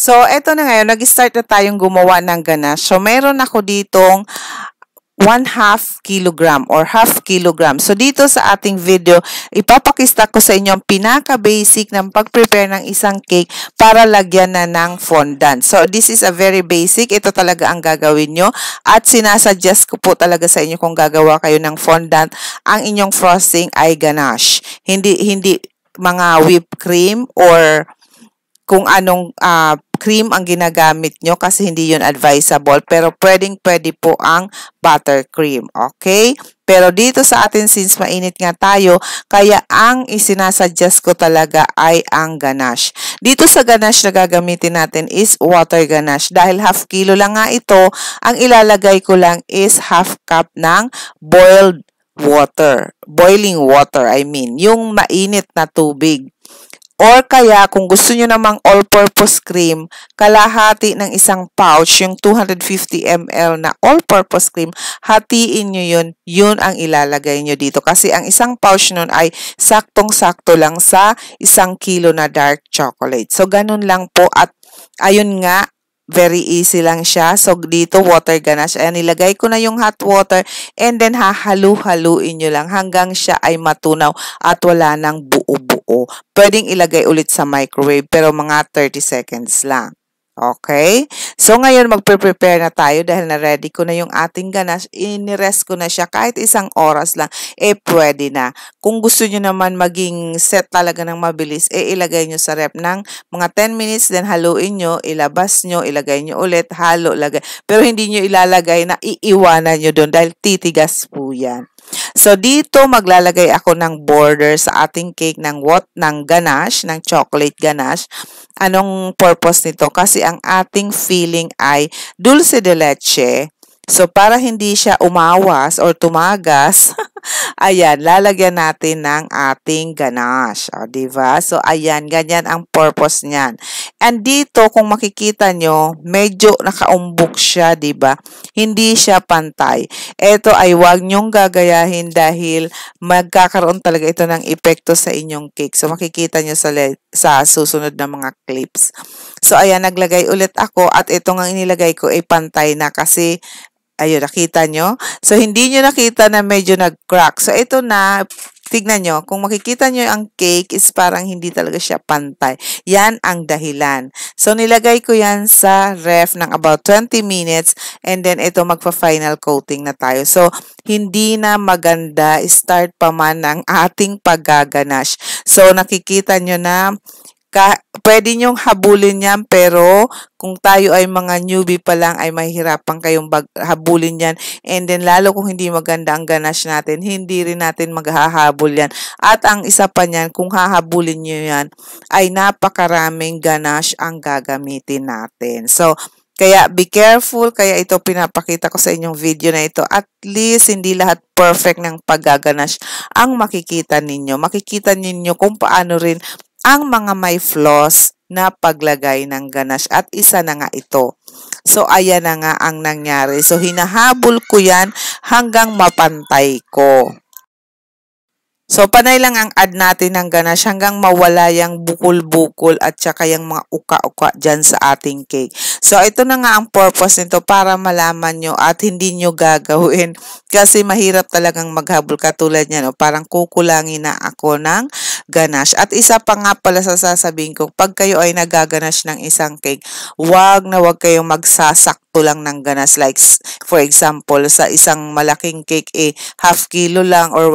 So, eto na ngayon, nag-start na tayong gumawa ng ganache. So, meron ako ditong 1/2 kilogram or half kilogram. So, dito sa ating video, ipapakita ko sa inyo ang pinaka-basic ng pag-prepare ng isang cake para lagyan na ng fondant. So, this is a very basic. Ito talaga ang gagawin nyo. At sinasuggest ko po talaga sa inyo kung gagawa kayo ng fondant, ang inyong frosting ay ganache. Hindi mga whipped cream or kung anong cream ang ginagamit nyo kasi hindi yun advisable. Pero pwedeng-pwede po ang buttercream. Okay? Pero dito sa atin, since mainit nga tayo, kaya ang isinasuggest ko talaga ay ang ganache. Dito sa ganache na gagamitin natin is water ganache. Dahil half kilo lang nga ito, ang ilalagay ko lang is half cup ng boiled water. Boiling water, I mean. Yung mainit na tubig. Or kaya, kung gusto nyo namang all-purpose cream, kalahati ng isang pouch, yung 250 ml na all-purpose cream, hatiin nyo yun, yun ang ilalagay nyo dito. Kasi ang isang pouch nun ay saktong-sakto lang sa 1 kilo na dark chocolate. So, ganun lang po at ayun nga, very easy lang siya. So, dito, water ganache. Ayan, nilagay ko na yung hot water and then hahalu-haluin nyo lang hanggang siya ay matunaw at wala nang buo-buo. Pwedeng ilagay ulit sa microwave pero mga 30 seconds lang. Okay? So, ngayon magpe-prepare na tayo dahil na-ready ko na yung ating ganache. Inirest ko na siya kahit 1 oras lang. Pwede na. Kung gusto nyo naman maging set talaga ng mabilis, ilagay nyo sa rep ng mga 10 minutes, then haluin nyo, ilabas nyo, ilagay nyo ulit, halo, lagay. Pero hindi nyo ilalagay na iiwanan nyo doon dahil titigas po yan. So, dito maglalagay ako ng border sa ating cake ng ganache, ng chocolate ganache. Anong purpose nito? Kasi ang ating filling ay dulce de leche. So, para hindi siya umawas or tumagas, ayan, lalagyan natin ng ating ganache. O, diba? So, ayan, ganyan ang purpose niyan. And dito, kung makikita nyo, medyo nakaumbok siya, diba? Hindi siya pantay. Ito ay wag nyong gagayahin dahil magkakaroon talaga ito ng epekto sa inyong cake. So, makikita nyo sa susunod na mga clips. So, ayan, naglagay ulit ako at itong ang inilagay ko ay pantay na kasi ayun, nakita nyo? So, hindi nyo nakita na medyo nag-crack. So, ito na, tignan nyo, kung makikita nyo ang cake is parang hindi talaga siya pantay. Yan ang dahilan. So, nilagay ko yan sa ref ng about 20 minutes and then ito magpa-final coating na tayo. So, hindi na maganda start pa man ng ating paggaganache. So, nakikita nyo na pwede nyong habulin yan pero kung tayo ay mga newbie pa lang ay mahihirapan kayong habulin yan and then lalo kung hindi maganda ang ganache natin, hindi rin natin maghahabol yan. At ang isa pa niyan, kung hahabulin nyo yan ay napakaraming ganache ang gagamitin natin. So, kaya be careful, kaya ito pinapakita ko sa inyong video na ito. At least hindi lahat perfect ng paggaganache ang makikita ninyo. Makikita ninyo kung paano rin ang mga may flaws na paglagay ng ganache at isa na nga ito. So, ayan na nga ang nangyari. So, hinahabol ko yan hanggang mapantay ko. So, panay lang ang add natin ng ganache hanggang mawala yung bukol-bukol at saka yung mga uka-uka dyan sa ating cake. So, ito na nga ang purpose nito para malaman nyo at hindi nyo gagawin. Kasi mahirap talagang maghabol katulad niya. No? Parang kukulangin na ako ng ganache. At isa pa nga pala sa sasabihin ko, pag kayo ay nagaganache ng isang cake, wag na wag kayong magsasakto lang ng ganache. Like, for example, sa isang malaking cake, half kilo lang or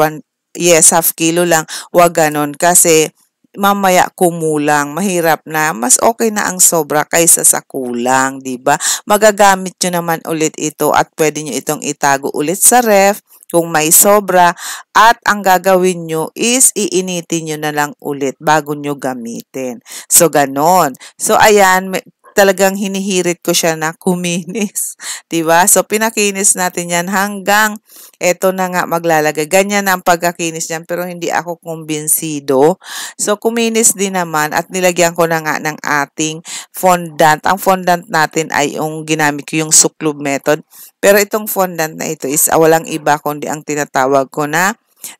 half kilo lang, wag ganon kasi mamaya kumulang, mahirap na, mas okay na ang sobra kaysa sa kulang, di ba? Magagamit nyo naman ulit ito at pwede nyo itong itago ulit sa ref kung may sobra at ang gagawin nyo is iinitin nyo na lang ulit bago nyo gamitin. So, ganon. So, ayan, talagang hinihirit ko siya na kuminis. Diba? So, pinakinis natin yan hanggang eto na nga maglalagay. Ganyan ang pagkakinis niyan pero hindi ako kumbinsido. So, kuminis din naman at nilagyan ko na nga ng ating fondant. Ang fondant natin ay yung ginamit ko yung suklob method. Pero itong fondant na ito is walang iba kundi ang tinatawag ko na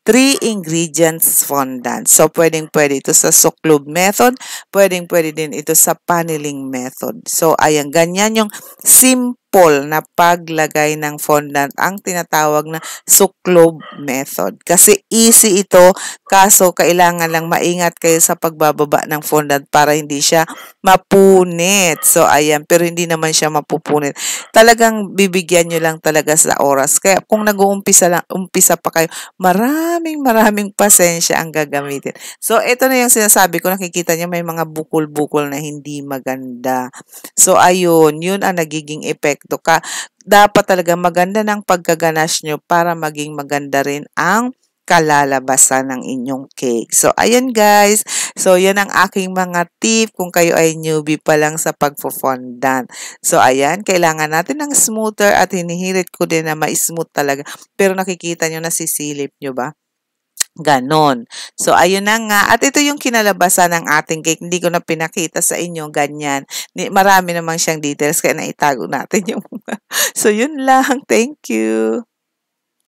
3 ingredients fondant. So, pwedeng-pwede ito sa suklob method, pwedeng-pwede din ito sa paneling method. So, ayan, ganyan yung simple na paglagay ng fondant, ang tinatawag na suklob method. Kasi easy ito, kaso kailangan lang maingat kayo sa pagbababa ng fondant para hindi siya mapunit. So, ayan, pero hindi naman siya mapupunit. Talagang bibigyan nyo lang talaga sa oras. Kaya kung umpisa pa kayo, maraming pasensya ang gagamitin. So, ito na yung sinasabi ko, nakikita niyo may mga bukol-bukol na hindi maganda. So, ayun, yun ang nagiging epekto ka. Dapat talaga maganda ng pagkaganash nyo para maging maganda rin ang kalalabasan ng inyong cake. So, ayan guys. So, yan ang aking mga tip kung kayo ay newbie pa lang sa pagfo-fondant. So, ayan, kailangan natin ng smoother at hinihirit ko din na ma-smooth talaga. Pero nakikita nyo, nasisilip nyo ba? Ganon. So, ayun na nga. At ito yung kinalabasan ng ating cake. Hindi ko na pinakita sa inyo, ganyan. Marami namang siyang details, kaya naitago natin yung mga. So, yun lang. Thank you.